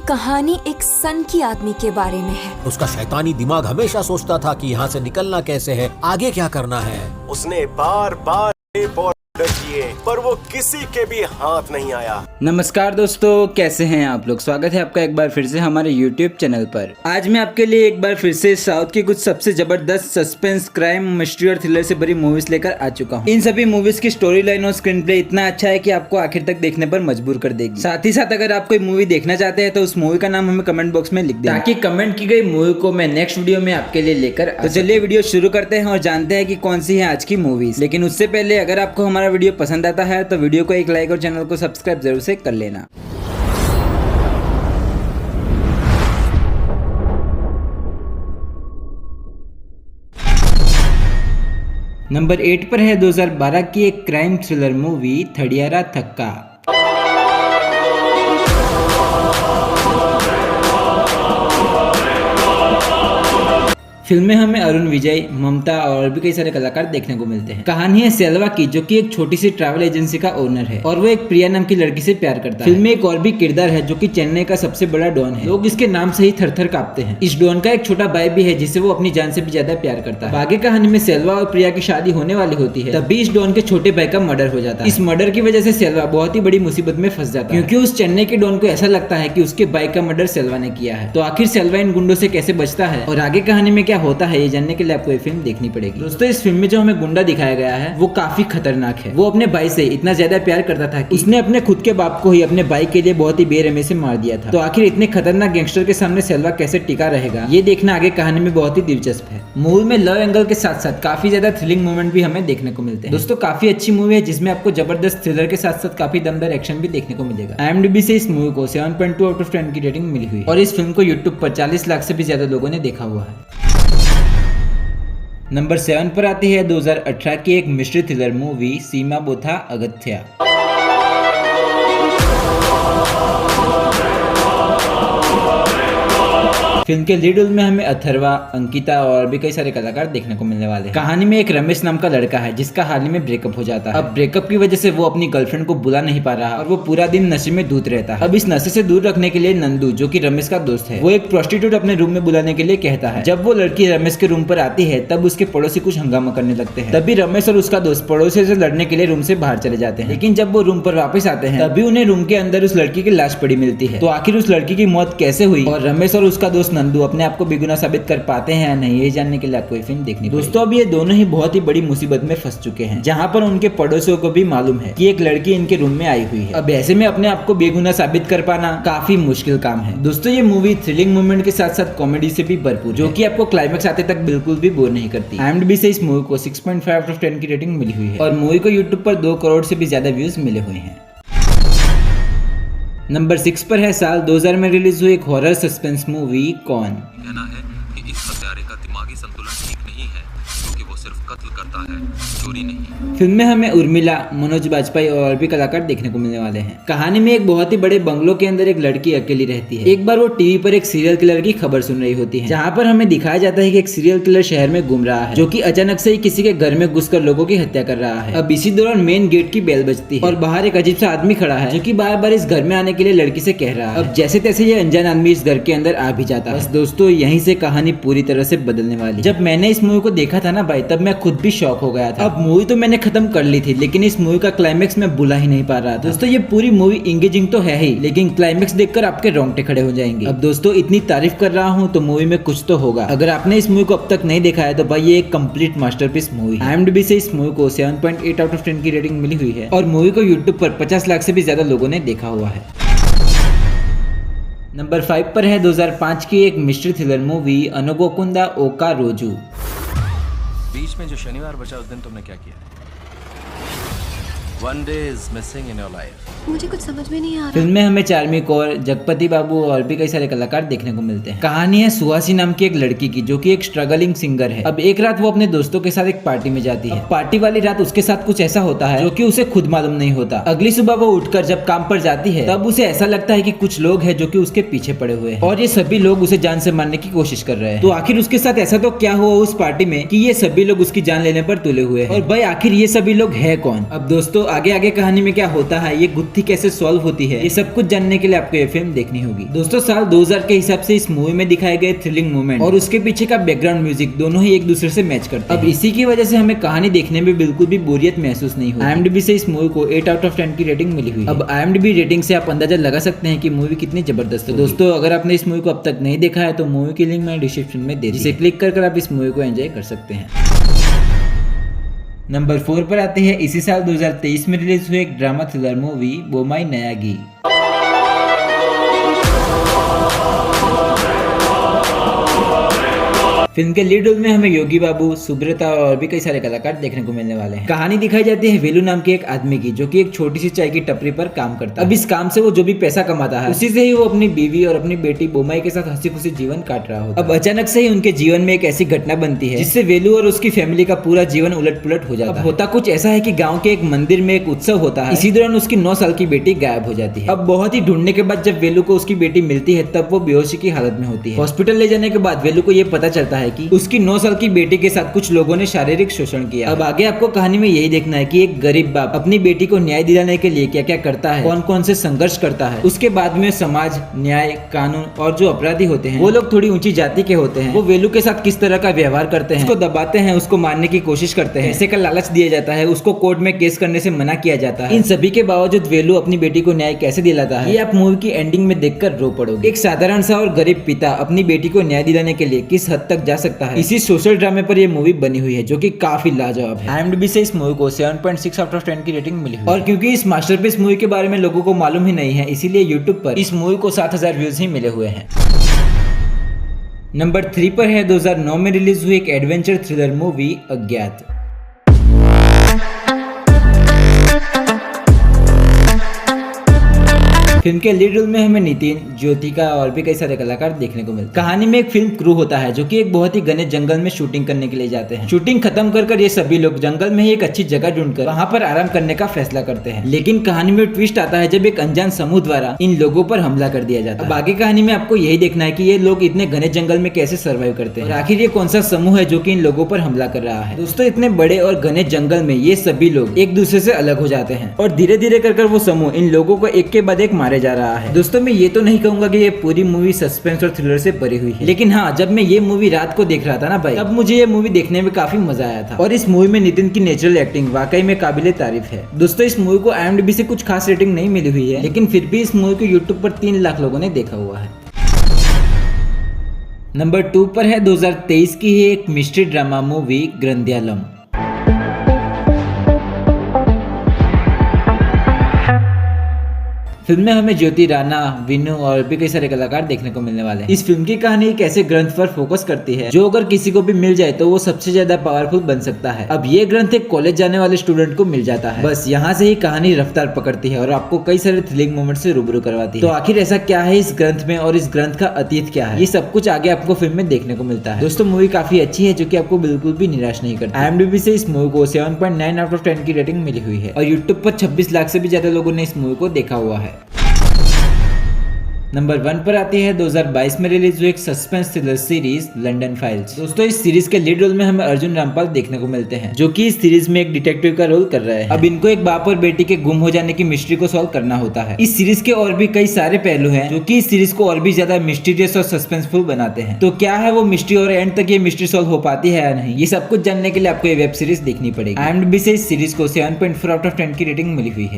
कहानी एक सनकी आदमी के बारे में है। उसका शैतानी दिमाग हमेशा सोचता था कि यहाँ से निकलना कैसे है, आगे क्या करना है। उसने बार बार ऑर्डर किए पर वो किसी के भी हाथ नहीं आया। नमस्कार दोस्तों, कैसे हैं आप लोग। स्वागत है आपका एक बार फिर से हमारे YouTube चैनल पर। आज मैं आपके लिए एक बार फिर से साउथ की कुछ सबसे जबरदस्त सस्पेंस, क्राइम, मिस्ट्री और थ्रिलर से भरी मूवीज लेकर आ चुका हूँ। इन सभी मूवीज की स्टोरी लाइन और स्क्रीन प्ले इतना अच्छा है कि आपको आखिर तक देखने पर मजबूर कर देगी। साथ ही साथ अगर आप कोई मूवी देखना चाहते हैं तो उस मूवी का नाम हमें कमेंट बॉक्स में लिख दें, ताकि कमेंट की गई मूवी को मैं नेक्स्ट वीडियो में आपके लिए लेकर तो चलिए वीडियो शुरू करते हैं और जानते हैं कि कौन सी है आज की मूवीज। लेकिन उससे पहले अगर आपको हमारा वीडियो पसंद आता है तो वीडियो को एक लाइक और चैनल को सब्सक्राइब जरूर से कर लेना। नंबर 8 पर है 2012 की एक क्राइम थ्रिलर मूवी थडियारा थक्का। फिल्म में हमें अरुण विजय, ममता और भी कई सारे कलाकार देखने को मिलते हैं। कहानी है सेल्वा की, जो कि एक छोटी सी ट्रैवल एजेंसी का ओनर है और वो एक प्रिया नाम की लड़की से प्यार करता है। फिल्म में एक और भी किरदार है जो कि चेन्नई का सबसे बड़ा डॉन है। लोग इसके नाम से ही थर-थर कांपते हैं। इस डॉन का एक छोटा भाई भी है जिसे वो अपनी जान से भी ज्यादा प्यार करता है। आगे कहानी में सेल्वा और प्रिया की शादी होने वाली होती है, तभी इस डॉन के छोटे भाई का मर्डर हो जाता है। इस मर्डर की वजह से सेल्वा बहुत ही बड़ी मुसीबत में फंस जाता है, क्योंकि उस चेन्नई के डॉन को ऐसा लगता है कि उसके भाई का मर्डर सेल्वा ने किया है। तो आखिर सेल्वा इन गुंडों से कैसे बचता है और आगे कहानी में क्या होता है, ये जानने के लिए आपको ये फिल्म देखनी पड़ेगी। दोस्तों, इस फिल्म में जो हमें गुंडा दिखाया गया है वो काफी खतरनाक है। वो अपने भाई से इतना ज्यादा प्यार करता था कि उसने अपने खुद के बाप को ही अपने भाई के लिए बहुत ही बेरहमी से मार दिया था। तो आखिर इतने खतरनाक गैंगस्टर के सामने सेल्वा कैसे टिका रहेगा, ये देखना आगे कहानी में बहुत ही दिलचस्प है। मूवी में लव एंगल के साथ साथ काफी ज्यादा थ्रिलिंग मोमेंट भी हमें देखने को मिलते हैं। दोस्तों, काफी अच्छी मूवी है जिसमें आपको जबरदस्त थ्रिलर के साथ साथ काफी दमदार एक्शन भी देखने को मिलेगा। IMDb से इस मूवी को 7.2 आउट ऑफ 10 की रेटिंग मिली हुई है और इस फिल्म को यूट्यूब पर 40 लाख से भी ज्यादा लोगों ने देखा हुआ है। नंबर 7 पर आती है 2018 की एक मिस्ट्री थ्रिलर मूवी सीमा बोथा अगथ्या। फिल्म के लीड रोल में हमें अथर्वा, अंकिता और भी कई सारे कलाकार देखने को मिलने वाले हैं। कहानी में एक रमेश नाम का लड़का है जिसका हाल ही में ब्रेकअप हो जाता है। अब ब्रेकअप की वजह से वो अपनी गर्लफ्रेंड को बुला नहीं पा रहा और वो पूरा दिन नशे में धूत रहता है। अब इस नशे से दूर रखने के लिए नंदू, जो कि रमेश का दोस्त है, वो एक प्रोस्टिट्यूट अपने रूम में बुलाने के लिए कहता है। जब वो लड़की रमेश के रूम पर आती है तब उसके पड़ोसी कुछ हंगामा करने लगते हैं। तभी रमेश और उसका दोस्त पड़ोसी से लड़ने के लिए रूम से बाहर चले जाते हैं। लेकिन जब वो रूम पर वापस आते हैं तभी उन्हें रूम के अंदर उस लड़की की लाश पड़ी मिलती है। तो आखिर उस लड़की की मौत कैसे हुई और रमेश और उसका दोस्त नंदू अपने आप को बेगुनाह साबित कर पाते हैं या नहीं, ये जानने के लिए आपको ये फिल्म देखनी पड़ेगी। दोस्तों, अब ये दोनों ही बहुत ही बड़ी मुसीबत में फंस चुके हैं, जहां पर उनके पड़ोसियों को भी मालूम है कि एक लड़की इनके रूम में आई हुई है। अब ऐसे में अपने आप को बेगुनाह साबित कर पाना काफी मुश्किल काम है। दोस्तों, ये मूवी थ्रिलिंग मोमेंट के साथ साथ कॉमेडी से भी भरपूर, जो कि आपको क्लाइमेक्स आते तक बिल्कुल भी बोर नहीं करती। IMDb से इस मूवी को 6.5 आउट ऑफ 10 की रेटिंग मिली हुई है और मूवी को यूट्यूब पर 2 करोड़ से भी ज्यादा व्यूज मिले हुए हैं। नंबर 6 पर है साल 2000 में रिलीज हुई एक हॉरर सस्पेंस मूवी कौन। कहना है कि इस हत्यारे का दिमागी संतुलन ठीक नहीं है, क्योंकि वो सिर्फ कत्ल करता है, चोरी नहीं। फिल्म में हमें उर्मिला, मनोज बाजपेयी और भी कलाकार देखने को मिलने वाले हैं। कहानी में एक बहुत ही बड़े बंगलो के अंदर एक लड़की अकेली रहती है। एक बार वो टीवी पर एक सीरियल किलर की खबर सुन रही होती है, जहाँ पर हमें दिखाया जाता है कि एक सीरियल किलर शहर में घूम रहा है, जो कि अचानक से ही किसी के घर में घुसकर लोगों की हत्या कर रहा है। अब इसी दौरान मेन गेट की बेल बजती है और बाहर एक अजीब सा आदमी खड़ा है, जो कि बार बार इस घर में आने के लिए लड़की से कह रहा है। अब जैसे तैसे ये अनजान आदमी इस घर के अंदर आ भी जाता है। बस दोस्तों, यहीं से कहानी पूरी तरह से बदलने वाली। जब मैंने इस मूवी को देखा था ना भाई, तब मैं खुद भी शॉक हो गया था। अब मूवी तो मैंने खत्म कर ली थी, लेकिन इस मूवी का क्लाइमेक्स मैं भुला ही नहीं पा रहा था। दोस्तों, ये पूरी मूवी इंगेजिंग तो है ही, लेकिन क्लाइमेक्स देखकर आपके रोंगटे खड़े हो जाएंगे। अब दोस्तों, इतनी तारीफ कर रहा हूँ तो मूवी में कुछ तो होगा। अगर आपने इस मूवी को अब तक नहीं देखा है तो भाई ये एक कंप्लीट मास्टरपीस मूवी है। IMDb से इस मूवी को 7.8 आउट ऑफ 10 की रेटिंग मिली हुई है और मूवी को यूट्यूब पर 50 लाख से भी ज्यादा लोगों ने देखा हुआ है। नंबर 5 पर है 2005 की एक मिस्ट्री थ्रिलर मूवी अनोगोकुंदा ओका रोजू। बीच में जो शनिवार बचा उस दिन तुमने क्या किया? One day is missing in your life. मुझे कुछ समझ में नहीं आ रहा। फिल्म में हमें चार्मी कौर, जगपति बाबू और भी कई सारे कलाकार देखने को मिलते हैं। कहानी है सुहासी नाम की एक लड़की की, जो कि एक स्ट्रगलिंग सिंगर है। अब एक रात वो अपने दोस्तों के साथ एक पार्टी में जाती है। पार्टी वाली रात उसके साथ कुछ ऐसा होता है जो कि उसे खुद मालूम नहीं होता। अगली सुबह वो उठकर जब काम पर जाती है तब उसे ऐसा लगता है कि कुछ लोग हैं जो कि उसके पीछे पड़े हुए हैं और ये सभी लोग उसे जान से मारने की कोशिश कर रहे हैं। तो आखिर उसके साथ ऐसा तो क्या हुआ उस पार्टी में कि ये सभी लोग उसकी जान लेने पर तुले हुए हैं और भाई आखिर ये सभी लोग है कौन। अब दोस्तों, दोस्तों आगे आगे कहानी में क्या होता है, ये गुत्थी कैसे सॉल्व होती है, ये सब कुछ जानने के लिए आपको ये फिल्म देखनी होगी। दोस्तों साल 2000 के हिसाब से इस मूवी में दिखाए गए थ्रिलिंग मोमेंट और उसके पीछे का बैकग्राउंड म्यूजिक दोनों ही एक दूसरे से मैच करते हैं। अब इसी की वजह से हमें कहानी देखने में बिल्कुल भी बोरियत महसूस नहीं हुई। IMDb से इस मूवी को 8 आउट ऑफ 10 की रेटिंग मिली हुई है। अब IMDb रेटिंग से आप अंदाजा लगा सकते हैं कि मूवी कितनी जबरदस्त है। दोस्तों अगर आपने इस मूवी को अब तक नहीं देखा है तो मूवी की लिंक मैंने डिस्क्रिप्शन में दे दी, जिसे क्लिक कर आप इस मूवी को एंजॉय कर सकते हैं। नंबर 4 पर आते हैं इसी साल 2023 में रिलीज हुए एक drama thriller movie Bommai Nayagi. Film के लीड रोल में हमें योगी बाबू, सुब्रता और भी कई सारे कलाकार देखने को मिलने वाले हैं। कहानी दिखाई जाती है वेलू नाम के एक आदमी की, जो कि एक छोटी सी चाय की टपरी पर काम करता है। अब इस काम से वो जो भी पैसा कमाता है उसी से ही वो अपनी बीवी और अपनी बेटी बोमाई के साथ हंसी खुशी जीवन काट रहा होता है। अब अचानक से ही उनके जीवन में एक ऐसी घटना बनती है जिससे वेलू और उसकी फैमिली का पूरा जीवन उलट पुलट हो जाता है। होता कुछ ऐसा है कि गाँव के एक मंदिर में एक उत्सव होता है। इसी दौरान उसकी 9 साल की बेटी गायब हो जाती है। अब बहुत ही ढूंढने के बाद जब वेलू को उसकी बेटी मिलती है तब वो बेहोशी की हालत में होती है। हॉस्पिटल ले जाने के बाद वेलू को ये पता चलता है कि उसकी 9 साल की बेटी के साथ कुछ लोगों ने शारीरिक शोषण किया। अब आगे आपको कहानी में यही देखना है कि एक गरीब बाप अपनी बेटी को न्याय दिलाने के लिए क्या क्या करता है, कौन कौन से संघर्ष करता है। उसके बाद में समाज, न्याय, कानून और जो अपराधी होते हैं वो लोग थोड़ी ऊंची जाति के होते हैं, वो वेलू के साथ किस तरह का व्यवहार करते हैं, उसको दबाते हैं, उसको मारने की कोशिश करते हैं, पैसे का लालच दिया जाता है, उसको कोर्ट में केस करने से मना किया जाता है। इन सभी के बावजूद वेलू अपनी बेटी को न्याय कैसे दिलाता है, ये आप मूवी की एंडिंग में देखकर रो पड़ोगे। एक साधारण सा और गरीब पिता अपनी बेटी को न्याय दिलाने के लिए किस हद तक जा सकता है, इसी सोशल ड्रामे पर ये मूवी बनी हुई है, जो कि काफी लाजवाब है। IMDb से इस मूवी को 7.6 आउट ऑफ 10 की रेटिंग मिली हुई है। और क्योंकि इस मास्टरपीस मूवी के बारे में लोगों को मालूम ही नहीं है, इसीलिए YouTube पर इस मूवी को 7000 व्यूज ही मिले हुए हैं। नंबर 3 पर है 2009 में रिलीज हुई एक एडवेंचर थ्रिलर मूवी अज्ञात। फिल्म के लीड रोल में हमें नितिन, ज्योतिका और भी कई सारे कलाकार देखने को मिलते हैं। कहानी में एक फिल्म क्रू होता है जो कि एक बहुत ही घने जंगल में शूटिंग करने के लिए जाते हैं। शूटिंग खत्म कर ये सभी लोग जंगल में ही एक अच्छी जगह ढूंढकर वहां पर आराम करने का फैसला करते हैं। लेकिन कहानी में ट्विस्ट आता है जब एक अनजान समूह द्वारा इन लोगों पर हमला कर दिया जाता है। अब आगे कहानी में आपको यही देखना है कि ये लोग इतने घने जंगल में कैसे सर्वाइव करते हैं और आखिर ये कौन सा समूह है जो कि इन लोगों पर हमला कर रहा है। दोस्तों इतने बड़े और घने जंगल में ये सभी लोग एक दूसरे से अलग हो जाते हैं और धीरे धीरे कर वो समूह इन लोगों को एक के बाद एक मारे जा रहा है। दोस्तों मैं ये तो नहीं कहूंगा कि ये पूरी मूवी सस्पेंस और थ्रिलर से भरी हुई है, लेकिन हाँ जब मैं ये मूवी रात को देख रहा था ना भाई, तब मुझे ये मूवी देखने में काफी मजा आया था। और इस मूवी में नितिन की नेचुरल एक्टिंग वाकई में काबिले तारीफ है। दोस्तों इस मूवी को IMDb से कुछ खास रेटिंग नहीं मिली हुई है, लेकिन फिर भी इस मूवी को YouTube पर 3 लाख लोगों ने देखा हुआ है। नंबर 2 पर है 2023 की ही एक मिस्ट्री ड्रामा मूवी ग्रंथ्यालम। फिल्म में हमें ज्योति राणा, विनू और भी कई सारे कलाकार देखने को मिलने वाले हैं। इस फिल्म की कहानी एक ऐसे ग्रंथ पर फोकस करती है जो अगर किसी को भी मिल जाए तो वो सबसे ज्यादा पावरफुल बन सकता है। अब ये ग्रंथ एक कॉलेज जाने वाले स्टूडेंट को मिल जाता है। बस यहाँ से ही कहानी रफ्तार पकड़ती है और आपको कई सारे थ्रिलिंग मोमेंट से रूबरू करवाती है। तो आखिर ऐसा क्या है इस ग्रंथ में और इस ग्रंथ का अतीत क्या है, ये सब कुछ आगे आपको फिल्म में देखने को मिलता है। दोस्तों मूवी काफी अच्छी है जो कि आपको बिल्कुल भी निराश नहीं करती। IMDb से इस मूवी को 7.9 आउट ऑफ 10 की रेटिंग मिली हुई है और YouTube पर 26 लाख से भी ज्यादा लोगों ने इस मूवी को देखा हुआ है। नंबर 1 पर आती है 2022 में रिलीज हुई एक suspense thriller series London files. दोस्तों इस सीरीज के लीड रोल में हमें अर्जुन रामपाल देखने को मिलते हैं, जो कि इस सीरीज में एक डिटेक्टिव का रोल कर रहे हैं। अब इनको एक बाप और बेटी के गुम हो जाने की मिस्ट्री को सॉल्व करना होता है। इस सीरीज के और भी कई सारे पहलू हैं जो कि इस सीरीज को और भी ज्यादा मिस्टीरियस और सस्पेंसफुल बनाते हैं। तो क्या है वो मिस्ट्री और एंड तक ये मिस्ट्री सॉल्व हो पाती है या नहीं, ये सब कुछ जानने के लिए आपको ये वेब सीरीज देखनी पड़ेगी। IMDb से इस सीरीज को 7.4 आउट ऑफ 10 की रेटिंग मिली हुई है।